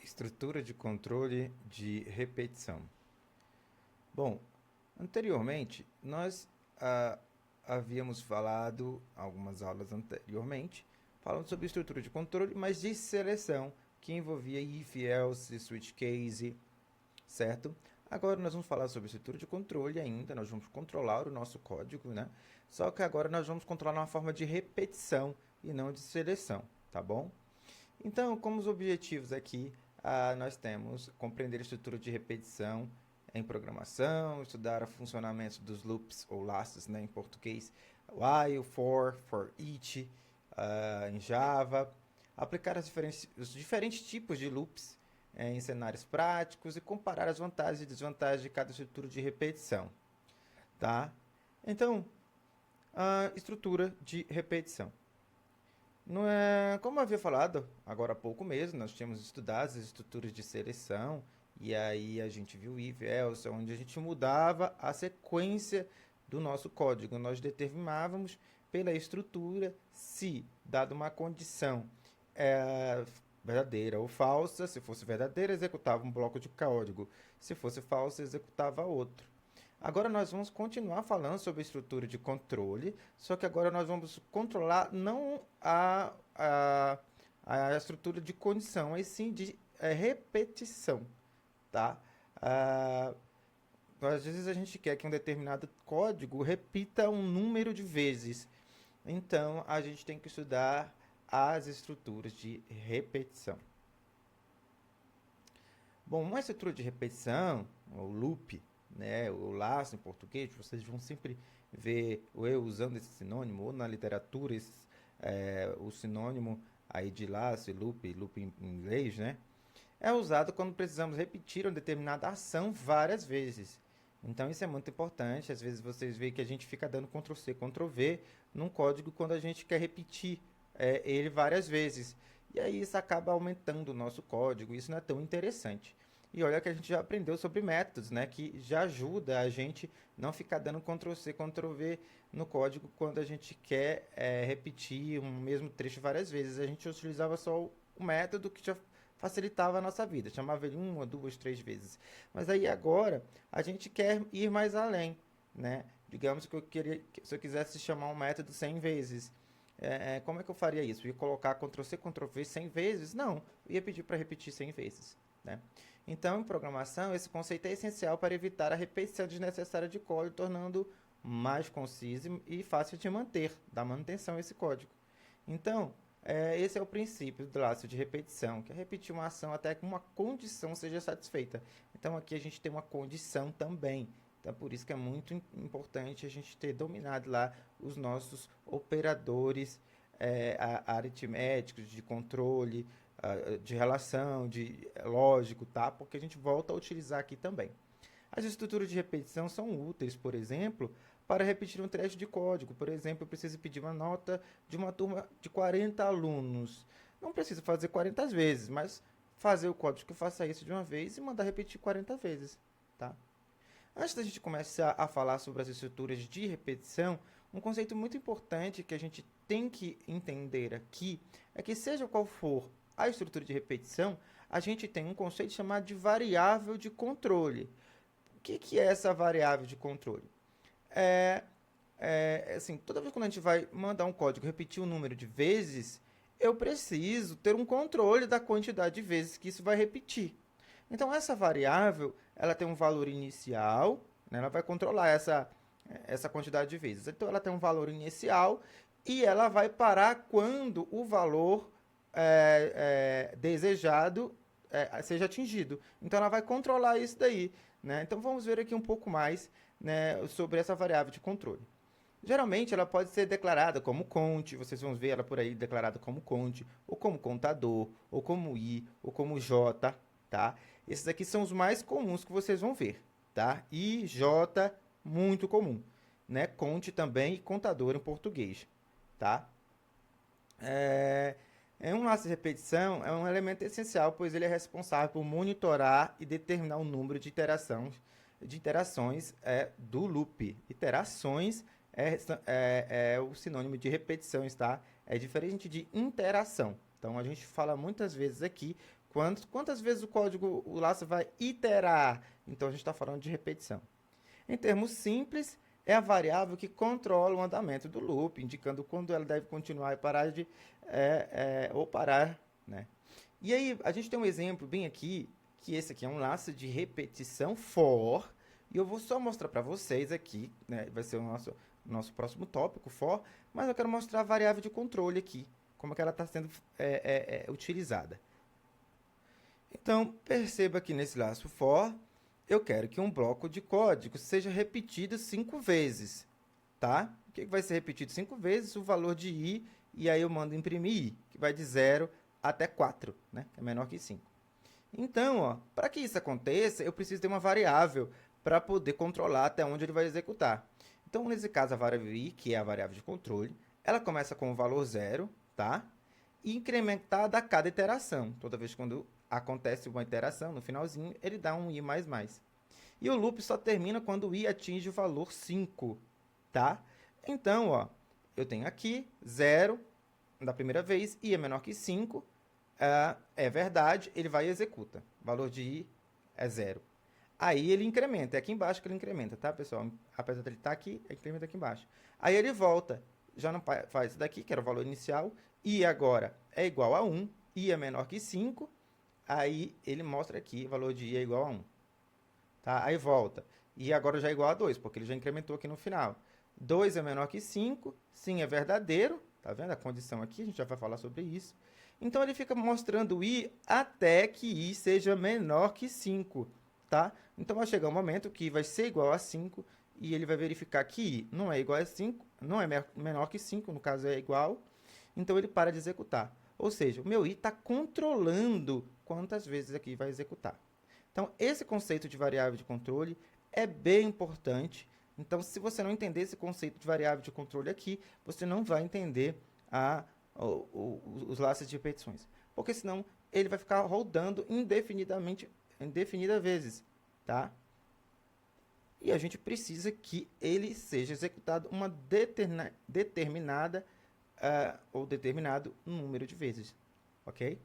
Estrutura de controle de repetição. Bom, anteriormente nós havíamos falado, algumas aulas anteriormente, falando sobre estrutura de controle, mas de seleção, que envolvia if, else, switch case, certo? Agora nós vamos falar sobre estrutura de controle ainda, nós vamos controlar o nosso código, né? Só que agora nós vamos controlar uma forma de repetição e não de seleção, tá bom? Então, como os objetivos aqui, nós temos compreender a estrutura de repetição em programação, estudar o funcionamento dos loops ou laços, né, em português, while, for each, em Java, aplicar os diferentes tipos de loops em cenários práticos e comparar as vantagens e desvantagens de cada estrutura de repetição, tá? Então, a estrutura de repetição. Não é, como eu havia falado agora há pouco mesmo, nós tínhamos estudado as estruturas de seleção e aí a gente viu if, else, onde a gente mudava a sequência do nosso código. Nós determinávamos pela estrutura se, dada uma condição verdadeira ou falsa, se fosse verdadeira, executava um bloco de código, se fosse falsa, executava outro. Agora nós vamos continuar falando sobre a estrutura de controle, só que agora nós vamos controlar não a estrutura de condição, mas sim de repetição, tá? Ah, às vezes a gente quer que um determinado código repita um número de vezes, então a gente tem que estudar as estruturas de repetição. Bom, uma estrutura de repetição, o loop, né, o laço em português, vocês vão sempre ver eu usando esse sinônimo, ou na literatura, o sinônimo aí de laço e loop em inglês, né, é usado quando precisamos repetir uma determinada ação várias vezes. Então isso é muito importante, às vezes vocês veem que a gente fica dando Ctrl+C, Ctrl+V num código quando a gente quer repetir ele várias vezes. E aí isso acaba aumentando o nosso código, isso não é tão interessante. E olha que a gente já aprendeu sobre métodos, né, que já ajuda a gente não ficar dando Ctrl+C, Ctrl+V no código quando a gente quer repetir um mesmo trecho várias vezes. A gente utilizava só o método que já facilitava a nossa vida, chamava ele uma, duas, três vezes. Mas aí agora a gente quer ir mais além, né? Digamos que se eu quisesse chamar um método 100 vezes, como é que eu faria isso? Eu ia colocar Ctrl+C, Ctrl+V 100 vezes? Não, eu ia pedir para repetir 100 vezes, né? Então, em programação, esse conceito é essencial para evitar a repetição desnecessária de código, tornando mais conciso e fácil de manter, dar manutenção a esse código. Então, esse é o princípio do laço de repetição, que é repetir uma ação até que uma condição seja satisfeita. Então, aqui a gente tem uma condição também. Então, por isso que é muito importante a gente ter dominado lá os nossos operadores aritméticos, de controle, de relação, de lógico, tá? Porque a gente volta a utilizar aqui também. As estruturas de repetição são úteis, por exemplo, para repetir um trecho de código. Por exemplo, eu preciso pedir uma nota de uma turma de 40 alunos. Não preciso fazer 40 vezes, mas fazer o código que faça isso de uma vez e mandar repetir 40 vezes, tá? Antes da gente começar a falar sobre as estruturas de repetição, um conceito muito importante que a gente tem que entender aqui é que, seja qual for a estrutura de repetição, a gente tem um conceito chamado de variável de controle. O que é essa variável de controle? Assim, toda vez que a gente vai mandar um código repetir um número de vezes, eu preciso ter um controle da quantidade de vezes que isso vai repetir. Então, essa variável, ela tem um valor inicial, né? Ela vai controlar essa quantidade de vezes. Então, ela tem um valor inicial e ela vai parar quando o valor desejado seja atingido. Então, ela vai controlar isso daí, né? Então, vamos ver aqui um pouco mais, né, sobre essa variável de controle. Geralmente, ela pode ser declarada como count, vocês vão ver ela por aí declarada como count, ou como contador, ou como i, ou como j, tá? Esses aqui são os mais comuns que vocês vão ver, tá? I, j, muito comum, né? Count também e contador em português, tá? Um laço de repetição é um elemento essencial, pois ele é responsável por monitorar e determinar o número de interações do loop. Iterações é o sinônimo de repetições, tá? É diferente de interação. Então, a gente fala muitas vezes aqui, Quantas vezes o laço vai iterar? Então, a gente está falando de repetição. Em termos simples, é a variável que controla o andamento do loop, indicando quando ela deve continuar e parar ou parar, né? E aí, a gente tem um exemplo bem aqui, que esse aqui é um laço de repetição for, e eu vou só mostrar para vocês aqui, né? Vai ser o nosso próximo tópico, for, mas eu quero mostrar a variável de controle aqui, como é que ela está sendo utilizada. Então, perceba que nesse laço for, eu quero que um bloco de código seja repetido 5 vezes, tá? O que vai ser repetido 5 vezes? O valor de i, e aí eu mando imprimir i, que vai de 0 até 4, né? Que é menor que 5. Então, para que isso aconteça, eu preciso ter uma variável para poder controlar até onde ele vai executar. Então, nesse caso, a variável i, que é a variável de controle, ela começa com o valor 0, tá? E incrementada a cada iteração. Toda vez quando acontece uma iteração, no finalzinho, ele dá um i++. E o loop só termina quando o i atinge o valor 5, tá? Então, eu tenho aqui 0 da primeira vez, i é menor que 5, é verdade, ele vai e executa. O valor de i é 0. Aí ele incrementa, é aqui embaixo que ele incrementa, tá, pessoal? Apesar de ele estar aqui, ele incrementa aqui embaixo. Aí ele volta, já não faz isso daqui, que era o valor inicial, i agora é igual a 1, i é menor que 5, aí ele mostra aqui o valor de i é igual a 1. Tá? Aí volta, i agora já é igual a 2, porque ele já incrementou aqui no final. 2 é menor que 5, sim é verdadeiro, tá vendo a condição aqui? A gente já vai falar sobre isso. Então, ele fica mostrando i até que i seja menor que 5, tá? Então, vai chegar um momento que i vai ser igual a 5 e ele vai verificar que i não é igual a 5, não é menor que 5, no caso é igual, então ele para de executar. Ou seja, o meu i está controlando quantas vezes aqui vai executar. Então, esse conceito de variável de controle é bem importante. Então, se você não entender esse conceito de variável de controle aqui, você não vai entender os laços de repetições. Porque senão ele vai ficar rodando indefinida vezes, tá? E a gente precisa que ele seja executado uma determinada ou determinado número de vezes, ok?